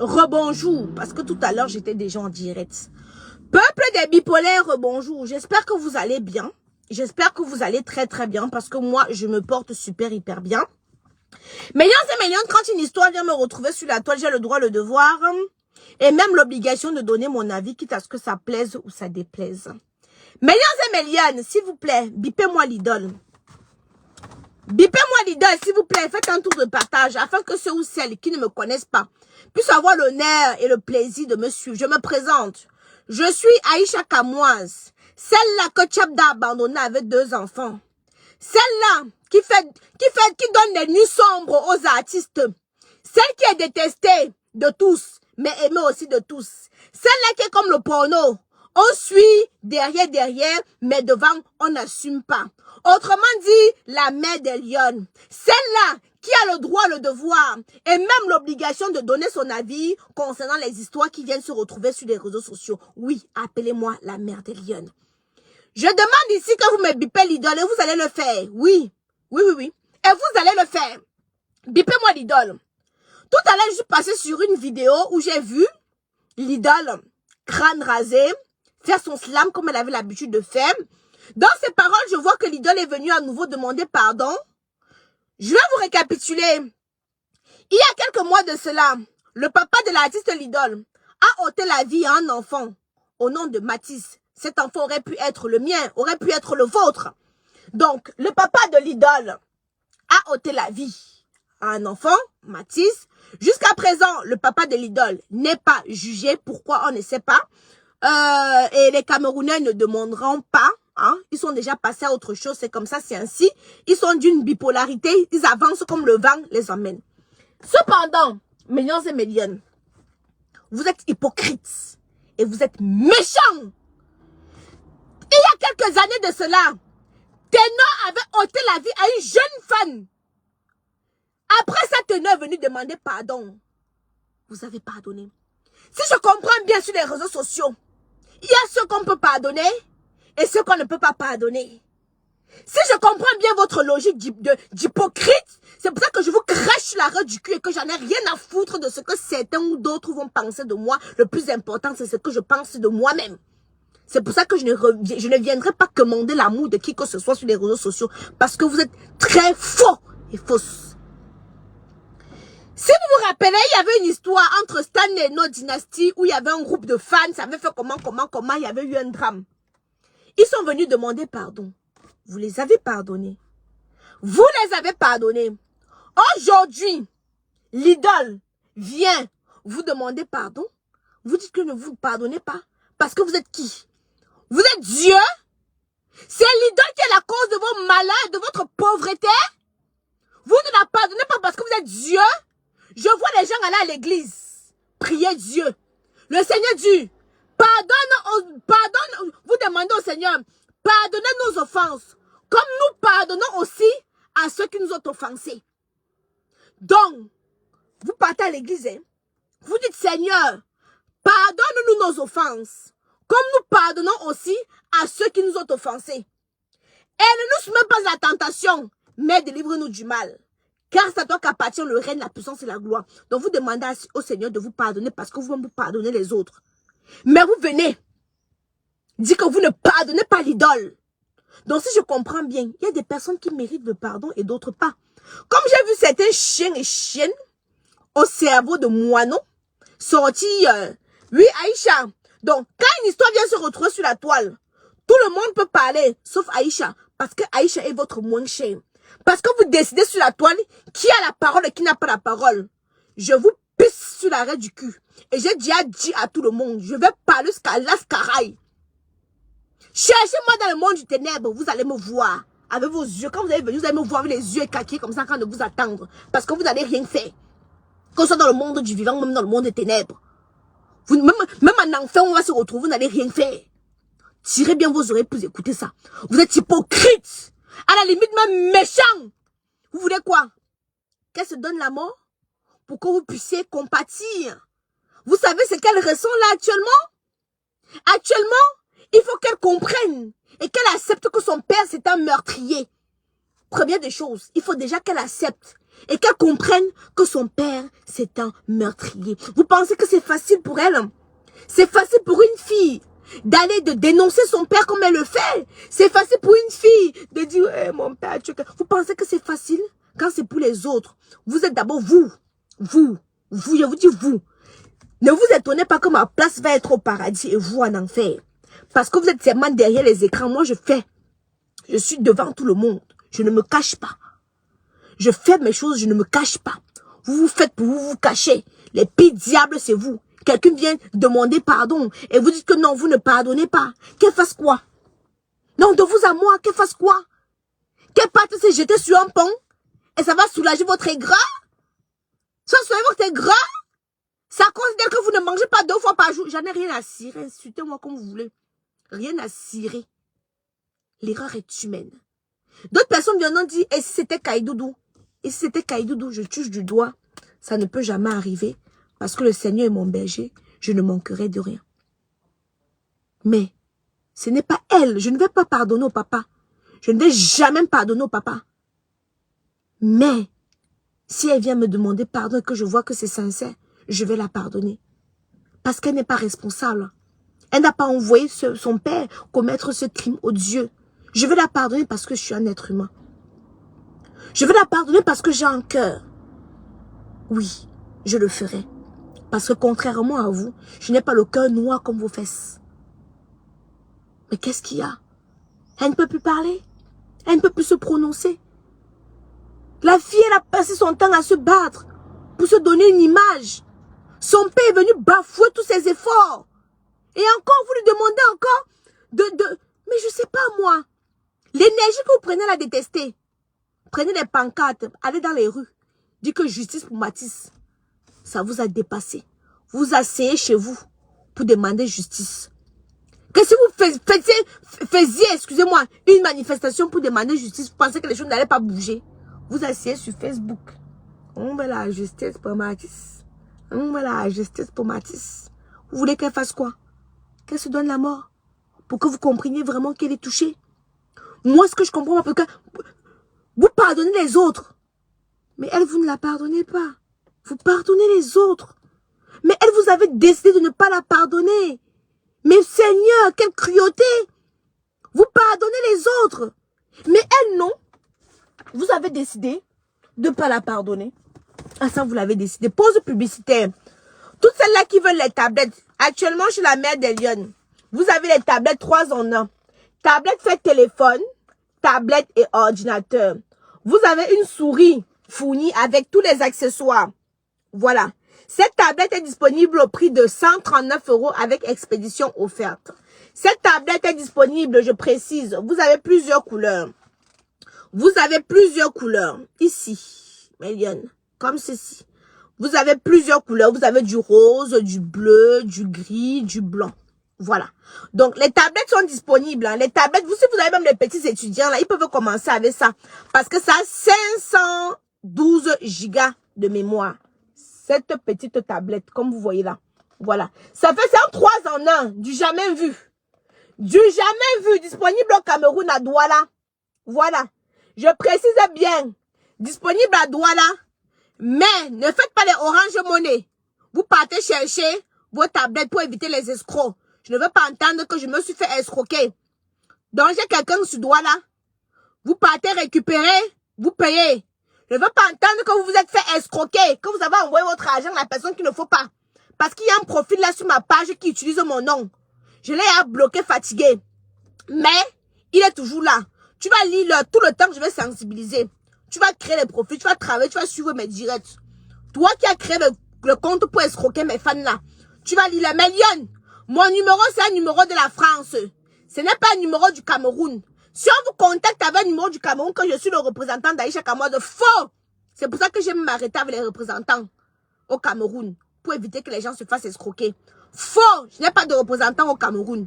Rebonjour, parce que tout à l'heure, j'étais déjà en direct. Peuple des bipolaires, rebonjour. J'espère que vous allez bien. J'espère que vous allez très très bien, parce que moi, je me porte super hyper bien. Millions et millions, quand une histoire vient me retrouver sur la toile, j'ai le droit, le devoir, et même l'obligation de donner mon avis, quitte à ce que ça plaise ou ça déplaise. Millions et millions, s'il vous plaît, bipez-moi l'idole. Bipez-moi l'idole, s'il vous plaît. Faites un tour de partage afin que ceux ou celles qui ne me connaissent pas puissent avoir l'honneur et le plaisir de me suivre. Je me présente. Je suis Aïcha Kamoise, celle-là que Tchabda a abandonnée avec 2 enfants. Celle-là qui donne des nuits sombres aux artistes. Celle qui est détestée de tous, mais aimée aussi de tous. Celle-là qui est comme le porno. On suit derrière, mais devant, on n'assume pas. Autrement dit, la mère des lions. Celle-là qui a le droit, le devoir et même l'obligation de donner son avis concernant les histoires qui viennent se retrouver sur les réseaux sociaux. Oui, appelez-moi la mère des lions. Je demande ici que vous me bipez l'idole et vous allez le faire. Oui. Et vous allez le faire. Bipez-moi l'idole. Tout à l'heure, je suis passée sur une vidéo où j'ai vu l'idole, crâne rasé, faire son slam comme elle avait l'habitude de faire. Dans ses paroles, je vois que l'idole est venue à nouveau demander pardon. Je vais vous récapituler. Il y a quelques mois de cela, le papa de l'artiste l'idole a ôté la vie à un enfant au nom de Mathis. Cet enfant aurait pu être le mien, aurait pu être le vôtre. Donc, le papa de l'idole a ôté la vie à un enfant, Mathis. Jusqu'à présent, le papa de l'idole n'est pas jugé. Pourquoi, on ne sait pas. Et les Camerounais ne demanderont pas. Hein? Ils sont déjà passés à autre chose. C'est comme ça, c'est ainsi. Ils sont d'une bipolarité. Ils avancent comme le vent les emmène. Cependant, millions et millions, vous êtes hypocrites. Et vous êtes méchants. Il y a quelques années de cela, Ténor avait ôté la vie à une jeune femme. Après ça, Ténor est venu demander pardon. Vous avez pardonné. Si je comprends bien sur les réseaux sociaux, il y a ceux qu'on peut pardonner et ceux qu'on ne peut pas pardonner. Si je comprends bien votre logique d'hypocrite, c'est pour ça que je vous crache l'arrêt du cul et que j'en ai rien à foutre de ce que certains ou d'autres vont penser de moi. Le plus important, c'est ce que je pense de moi-même. C'est pour ça que je ne viendrai pas commander l'amour de qui que ce soit sur les réseaux sociaux. Parce que vous êtes très faux et fausses. Si vous vous rappelez, il y avait une histoire entre Stan et No Dynasty où il y avait un groupe de fans, ça avait fait comment, il y avait eu un drame. Ils sont venus demander pardon. Vous les avez pardonnés. Vous les avez pardonnés. Aujourd'hui, l'idole vient vous demander pardon. Vous dites que ne vous pardonnez pas. Parce que vous êtes qui? Vous êtes Dieu? C'est l'idole qui est la cause de vos malheurs, de votre pauvreté? Vous ne la pardonnez pas parce que vous êtes Dieu? Je vois les gens aller à l'église, prier Dieu. Le Seigneur dit, pardonne, vous demandez au Seigneur, pardonnez nos offenses, comme nous pardonnons aussi à ceux qui nous ont offensés. Donc, vous partez à l'église, hein? Vous dites, Seigneur, pardonne-nous nos offenses, comme nous pardonnons aussi à ceux qui nous ont offensés. Et ne nous soumets pas à la tentation, mais délivre-nous du mal. Car c'est à toi qu'appartient le règne, la puissance et la gloire. Donc vous demandez au Seigneur de vous pardonner parce que vous pardonnez les autres. Mais vous venez dire que vous ne pardonnez pas l'idole. Donc si je comprends bien, il y a des personnes qui méritent le pardon et d'autres pas. Comme j'ai vu certains chiens et chiennes au cerveau de moineau sortir, oui Aïcha. Donc quand une histoire vient se retrouver sur la toile, tout le monde peut parler, sauf Aïcha. Parce que Aïcha est votre moins cher. Parce que vous décidez sur la toile qui a la parole et qui n'a pas la parole. Je vous pisse sur l'arrêt du cul. Et j'ai déjà dit à tout le monde, je vais parler jusqu'à l'ascaraille. Cherchez-moi dans le monde du ténèbre, vous allez me voir. Avec vos yeux, quand vous allez venir, vous allez me voir avec les yeux écaqués comme ça, quand de vous attendre. Parce que vous n'allez rien faire. Que ce soit dans le monde du vivant, même dans le monde des ténèbres. Même en enfer, on va se retrouver, vous n'allez rien faire. Tirez bien vos oreilles pour écouter ça. Vous êtes hypocrite. À la limite même méchant. Vous voulez quoi? Qu'elle se donne la mort pour que vous puissiez compatir. Vous savez ce qu'elle ressent là actuellement? Actuellement, il faut qu'elle comprenne et qu'elle accepte que son père c'est un meurtrier. Première des choses, il faut déjà qu'elle accepte et qu'elle comprenne que son père, c'est un meurtrier. Vous pensez que c'est facile pour elle? C'est facile pour une fille d'aller de dénoncer son père comme elle le fait. C'est facile pour une fille de dire hey, mon père, vous pensez que c'est facile? Quand c'est pour les autres, vous êtes d'abord vous, je vous dis vous. Ne vous étonnez pas que ma place va être au paradis et vous en enfer. Parce que vous êtes seulement derrière les écrans. Moi, je fais. Je suis devant tout le monde. Je ne me cache pas. Je fais mes choses, je ne me cache pas. Vous vous faites pour vous cacher. Les pires diables, c'est vous. Quelqu'un vient demander pardon et vous dites que non, vous ne pardonnez pas. Qu'elle fasse quoi? Non, de vous à moi, qu'elle fasse quoi? Qu'elle parte se jeter sur un pont et ça va soulager votre aigre? Ça va soulager votre aigre? Ça considère que vous ne mangez pas 2 fois par jour. J'en ai rien à cirer. Insultez-moi comme vous voulez. Rien à cirer. L'erreur est humaine. D'autres personnes viennent dire, et si c'était Kaïdoudou? Et si c'était Kaïdoudou, je touche du doigt. Ça ne peut jamais arriver. Parce que le Seigneur est mon berger. Je ne manquerai de rien. Mais, ce n'est pas elle. Je ne vais pas pardonner au papa. Je ne vais jamais pardonner au papa. Mais, si elle vient me demander pardon et que je vois que c'est sincère, je vais la pardonner. Parce qu'elle n'est pas responsable. Elle n'a pas envoyé son père commettre ce crime odieux. Je vais la pardonner parce que je suis un être humain. Je vais la pardonner parce que j'ai un cœur. Oui, je le ferai. Parce que contrairement à vous, je n'ai pas le cœur noir comme vos fesses. Mais qu'est-ce qu'il y a? Elle ne peut plus parler. Elle ne peut plus se prononcer. La fille, elle a passé son temps à se battre pour se donner une image. Son père est venu bafouer tous ses efforts. Et encore, vous lui demandez encore Mais je sais pas moi. L'énergie que vous prenez à la détester. Prenez des pancartes, allez dans les rues. Dites que justice pour Matisse. Ça vous a dépassé. Vous asseyez chez vous pour demander justice. Que si vous faisiez, excusez-moi, une manifestation pour demander justice, vous pensez que les choses n'allaient pas bouger. Vous asseyez sur Facebook. On veut la justice pour Matisse. On veut la justice pour Matisse. Vous voulez qu'elle fasse quoi? Qu'elle se donne la mort? Pour que vous compreniez vraiment qu'elle est touchée. Moi, ce que je comprends, parce que vous pardonnez les autres. Mais elle, vous ne la pardonnez pas. Vous pardonnez les autres. Mais elle, vous avez décidé de ne pas la pardonner. Mais Seigneur, quelle cruauté. Vous pardonnez les autres. Mais elle, non. Vous avez décidé de ne pas la pardonner. Ah, ça, vous l'avez décidé. Pause publicitaire. Toutes celles-là qui veulent les tablettes. Actuellement, je suis la mère des Lyonnes. Vous avez les tablettes 3 en 1. Tablette fait téléphone, tablette et ordinateur. Vous avez une souris fournie avec tous les accessoires. Voilà. Cette tablette est disponible au prix de 139 € avec expédition offerte. Cette tablette est disponible, je précise, vous avez plusieurs couleurs. Vous avez plusieurs couleurs. Ici, Méliane, comme ceci. Vous avez plusieurs couleurs. Vous avez du rose, du bleu, du gris, du blanc. Voilà. Donc, les tablettes sont disponibles. Hein. Les tablettes, si vous avez même les petits étudiants, là, ils peuvent commencer avec ça. Parce que ça a 512 gigas de mémoire. Cette petite tablette, comme vous voyez là. Voilà. Ça fait un 3 en 1. Du jamais vu. Du jamais vu. Disponible au Cameroun à Douala. Voilà. Je précise bien. Disponible à Douala. Mais ne faites pas les Orange Money. Vous partez chercher vos tablettes pour éviter les escrocs. Je ne veux pas entendre que je me suis fait escroquer. Donc j'ai quelqu'un sur Douala. Vous partez récupérer, vous payez. Je ne veux pas entendre que vous vous êtes fait escroquer, que vous avez envoyé votre argent à la personne qu'il ne faut pas. Parce qu'il y a un profil là sur ma page qui utilise mon nom. Je l'ai bloqué, fatigué. Mais il est toujours là. Tu vas lire tout le temps que je vais sensibiliser. Tu vas créer les profils, tu vas travailler, tu vas suivre mes directs. Toi qui as créé le compte pour escroquer mes fans là, tu vas lire les millions. Mon numéro, c'est un numéro de la France. Ce n'est pas un numéro du Cameroun. Si on vous contacte avec un numéro du Cameroun, que je suis le représentant d'Aïcha Kamwa de faux. C'est pour ça que j'aime m'arrêter avec les représentants au Cameroun. Pour éviter que les gens se fassent escroquer. Faux. Je n'ai pas de représentant au Cameroun.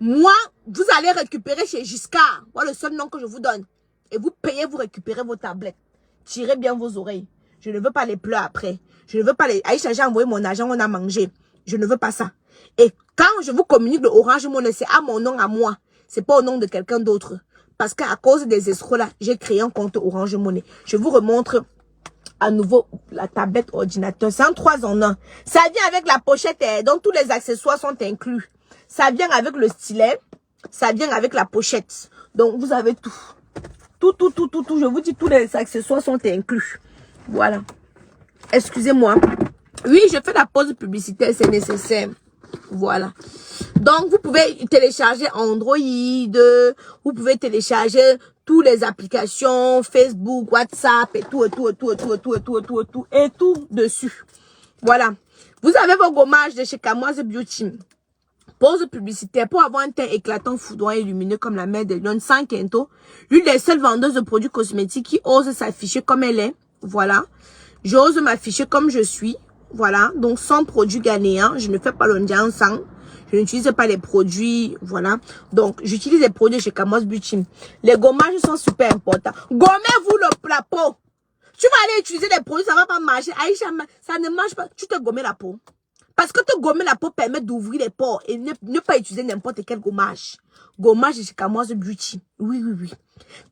Moi, vous allez récupérer chez Giscard. Voilà le seul nom que je vous donne. Et vous payez, vous récupérez vos tablettes. Tirez bien vos oreilles. Je ne veux pas les pleurs après. Je ne veux pas les... Aïcha, j'ai envoyé mon argent, on a mangé. Je ne veux pas ça. Et quand je vous communique le Orange Money, c'est à mon nom, à moi. C'est pas au nom de quelqu'un d'autre. Parce qu'à cause des escrocs là, j'ai créé un compte Orange Money. Je vous remontre à nouveau la tablette ordinateur. C'est un 3 en 1. Ça vient avec la pochette, donc tous les accessoires sont inclus. Ça vient avec le stylet. Ça vient avec la pochette. Donc, vous avez tout. Tout. Je vous dis, tous les accessoires sont inclus. Voilà. Excusez-moi. Oui, je fais la pause publicitaire, c'est nécessaire. Voilà. Donc, vous pouvez télécharger Android. Vous pouvez télécharger toutes les applications, Facebook, WhatsApp et tout dessus. Voilà. Vous avez vos gommages de chez Kamoise Beauty. Pause publicitaire pour avoir un teint éclatant, foudroyant et lumineux comme la mer de Lyon, sans quinto. L'une des seules vendeuses de produits cosmétiques qui ose s'afficher comme elle est. Voilà. J'ose m'afficher comme je suis. Voilà. Donc, sans produits ghanéens. Je ne fais pas l'ondian sans. Je n'utilise pas les produits. Voilà. Donc, j'utilise les produits chez Kamoise Beauty. Les gommages sont super importants. Gommez-vous la peau. Tu vas aller utiliser les produits, ça va pas marcher. Aïcha, ça ne marche pas. Tu te gommes la peau. Parce que te gommer la peau permet d'ouvrir les pores et ne pas utiliser n'importe quel gommage. Gommage de chez Kamoise Beauty. Oui.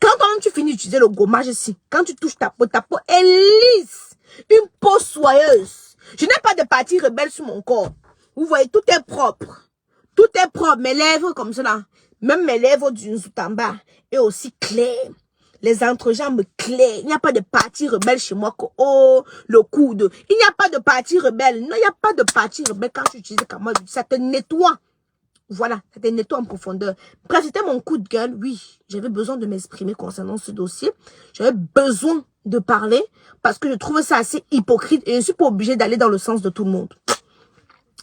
Quand tu finis d'utiliser le gommage ici, quand tu touches ta peau est lisse. Une peau soyeuse. Je n'ai pas de partie rebelle sur mon corps. Vous voyez, tout est propre. Tout est propre. Mes lèvres comme cela. Même mes lèvres du dessous en bas est aussi claires. Les entrejambes claires. Il n'y a pas de partie rebelle chez moi. Oh, le coude. Il n'y a pas de partie rebelle. Non, il n'y a pas de partie rebelle quand tu utilises Kamoise. Ça te nettoie. Voilà, ça te nettoie en profondeur. Bref, c'était mon coup de gueule. Oui, j'avais besoin de m'exprimer concernant ce dossier. J'avais besoin de parler parce que je trouve ça assez hypocrite et je ne suis pas obligée d'aller dans le sens de tout le monde.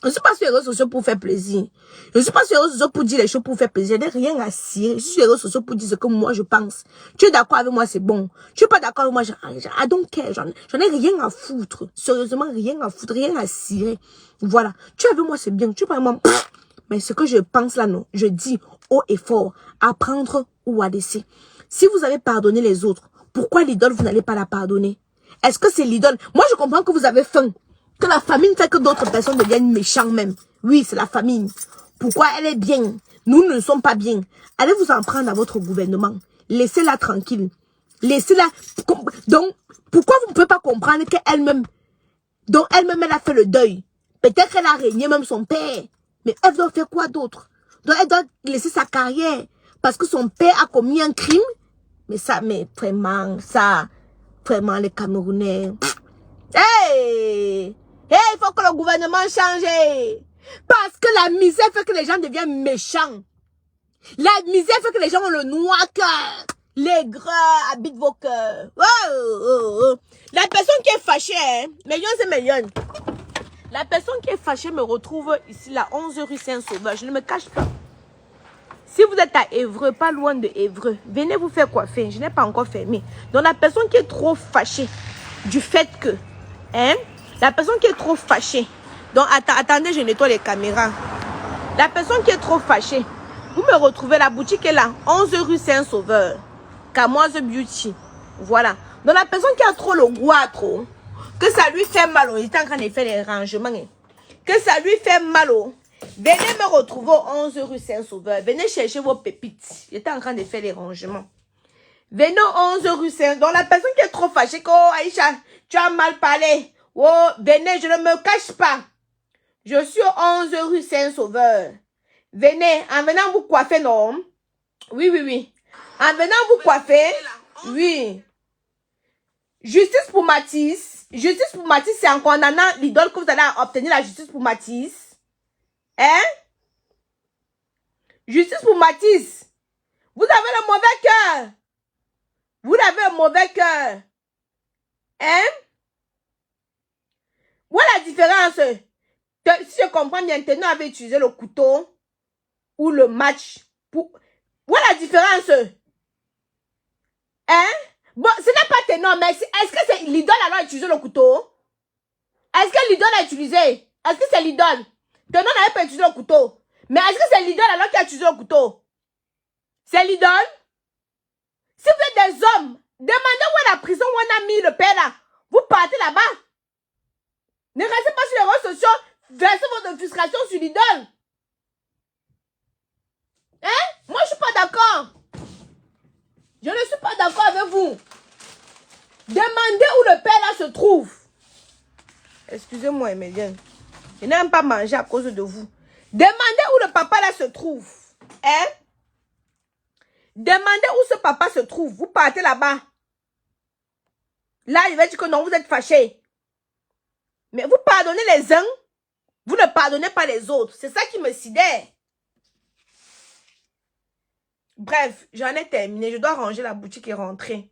Je ne suis pas sur les réseaux sociaux pour faire plaisir. Je ne suis pas sur les réseaux sociaux pour dire les choses pour faire plaisir. Je n'ai rien à cirer. Je suis sur les réseaux sociaux pour dire ce que moi je pense. Tu es d'accord avec moi, c'est bon. Tu n'es pas d'accord avec moi, I don't care. J'en ai rien à foutre. Sérieusement, rien à foutre, rien à cirer. Voilà. Tu es avec moi, c'est bien. Tu es pas avec moi. Mais ce que je pense là, non. Je dis haut et fort. À prendre ou à laisser. Si vous avez pardonné les autres, pourquoi l'idole, vous n'allez pas la pardonner? Est-ce que c'est l'idole? Moi, je comprends que vous avez faim. Que la famine fait que d'autres personnes deviennent méchantes même. Oui, c'est la famine. Pourquoi elle est bien? Nous ne sommes pas bien. Allez vous en prendre à votre gouvernement. Laissez-la tranquille. Laissez-la... Donc, pourquoi vous ne pouvez pas comprendre qu'elle-même... Donc, elle-même, elle a fait le deuil. Peut-être qu'elle a régné même son père. Mais elle doit faire quoi d'autre? Donc, elle doit laisser sa carrière. Parce que son père a commis un crime. Mais ça, mais vraiment, ça... Vraiment, les Camerounais... Hey! Il faut que le gouvernement change. Parce que la misère fait que les gens deviennent méchants. La misère fait que les gens ont le noir cœur. Les gras habitent vos cœurs. Oh. La personne qui est fâchée, millions. La personne qui est fâchée me retrouve ici, la 11 rue Saint-Sauveur. Je ne me cache pas. Si vous êtes à Évreux, pas loin de Évreux, venez vous faire coiffer. Je n'ai pas encore fermé. Donc la personne qui est trop fâchée du fait que... La personne qui est trop fâchée. Donc, attendez, je nettoie les caméras. La personne qui est trop fâchée. Vous me retrouvez, la boutique est là. 11 rue Saint-Sauveur. Kamoise Beauty. Voilà. Donc, la personne qui a trop le goitre, que ça lui fait mal, il est en train de faire les rangements. Que ça lui fait mal, venez me retrouver au 11 rue Saint-Sauveur. Venez chercher vos pépites. Il est en train de faire les rangements. Venez au 11 rue Saint-Sauveur. Donc, la personne qui est trop fâchée, oh, Aïcha, tu as mal parlé. Oh, venez, je ne me cache pas. Je suis au 11 rue Saint-Sauveur. Venez, en venant vous coiffer, non? Oui. En venant vous coiffer, oui. Justice pour Matisse. Justice pour Matisse, c'est en condamnant l'idole que vous allez obtenir la justice pour Matisse. Justice pour Matisse. Vous avez le mauvais cœur. Vous avez un mauvais cœur. Voilà la différence. Si je comprends bien, Ténor avait utilisé le couteau ou le match. Voilà la différence. Bon, ce n'est pas Ténor, mais est-ce que c'est l'idole alors a utilisé le couteau? Est-ce que l'idole a utilisé? Est-ce que c'est l'idole? Ténor n'avait pas utilisé le couteau. Mais est-ce que c'est l'idole alors qui a utilisé le couteau? C'est l'idole? Si vous êtes des hommes, demandez où est la prison où on a mis le père là. Vous partez là-bas. Ne restez pas sur les réseaux sociaux. Versez votre frustration sur l'idole. Moi, je ne suis pas d'accord. Je ne suis pas d'accord avec vous. Demandez où le père là se trouve. Excusez-moi, Emilienne. Je n'aime pas manger à cause de vous. Demandez où le papa là se trouve. Hein? Demandez où ce papa se trouve. Vous partez là-bas. Là, il va dire que non, vous êtes fâchés. Mais vous pardonnez les uns, vous ne pardonnez pas les autres. C'est ça qui me sidère. Bref, j'en ai terminé. Je dois ranger la boutique et rentrer.